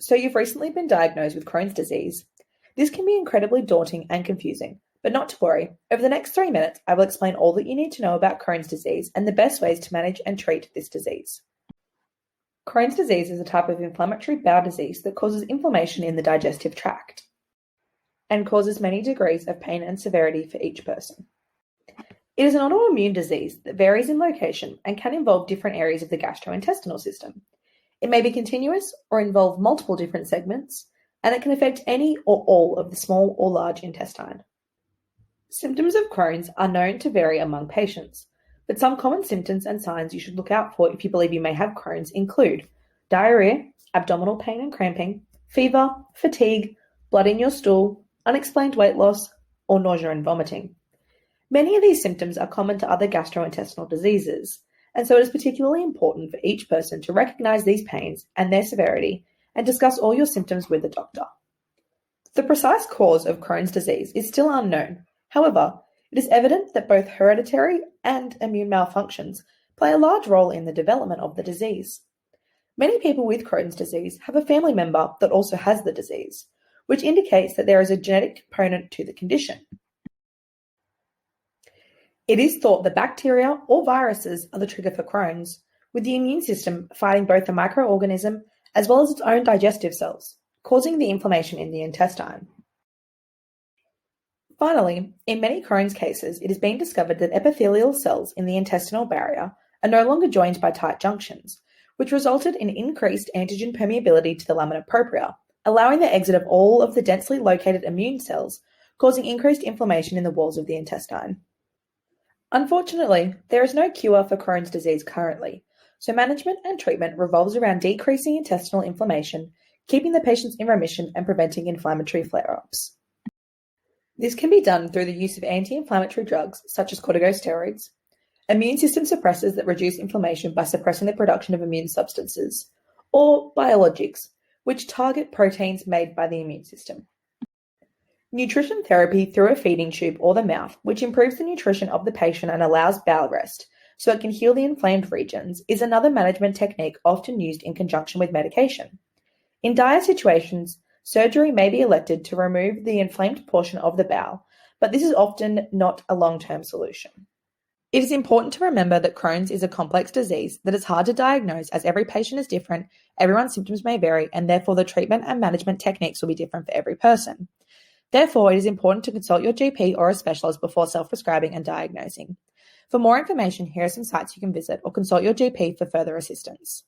So you've recently been diagnosed with Crohn's disease. This can be incredibly daunting and confusing, but not to worry. Over the next 3 minutes, I will explain all that you need to know about Crohn's disease and the best ways to manage and treat this disease. Crohn's disease is a type of inflammatory bowel disease that causes inflammation in the digestive tract and causes many degrees of pain and severity for each person. It is an autoimmune disease that varies in location and can involve different areas of the gastrointestinal system. It may be continuous or involve multiple different segments, and it can affect any or all of the small or large intestine. Symptoms of Crohn's are known to vary among patients, but some common symptoms and signs you should look out for if you believe you may have Crohn's include diarrhea, abdominal pain and cramping, fever, fatigue, blood in your stool, unexplained weight loss, or nausea and vomiting. Many of these symptoms are common to other gastrointestinal diseases, and so it is particularly important for each person to recognize these pains and their severity and discuss all your symptoms with a doctor. The precise cause of Crohn's disease is still unknown. However, it is evident that both hereditary and immune malfunctions play a large role in the development of the disease. Many people with Crohn's disease have a family member that also has the disease, which indicates that there is a genetic component to the condition. It is thought that bacteria or viruses are the trigger for Crohn's, with the immune system fighting both the microorganism as well as its own digestive cells, causing the inflammation in the intestine. Finally, in many Crohn's cases, it has been discovered that epithelial cells in the intestinal barrier are no longer joined by tight junctions, which resulted in increased antigen permeability to the lamina propria, allowing the exit of all of the densely located immune cells, causing increased inflammation in the walls of the intestine. Unfortunately, there is no cure for Crohn's disease currently, so management and treatment revolves around decreasing intestinal inflammation, keeping the patients in remission, and preventing inflammatory flare-ups. This can be done through the use of anti-inflammatory drugs such as corticosteroids, immune system suppressors that reduce inflammation by suppressing the production of immune substances, or biologics, which target proteins made by the immune system. Nutrition therapy through a feeding tube or the mouth, which improves the nutrition of the patient and allows bowel rest so it can heal the inflamed regions, is another management technique often used in conjunction with medication. In dire situations, surgery may be elected to remove the inflamed portion of the bowel, but this is often not a long-term solution. It is important to remember that Crohn's is a complex disease that is hard to diagnose as every patient is different, everyone's symptoms may vary, and therefore the treatment and management techniques will be different for every person. Therefore, it is important to consult your GP or a specialist before self-prescribing and diagnosing. For more information, here are some sites you can visit or consult your GP for further assistance.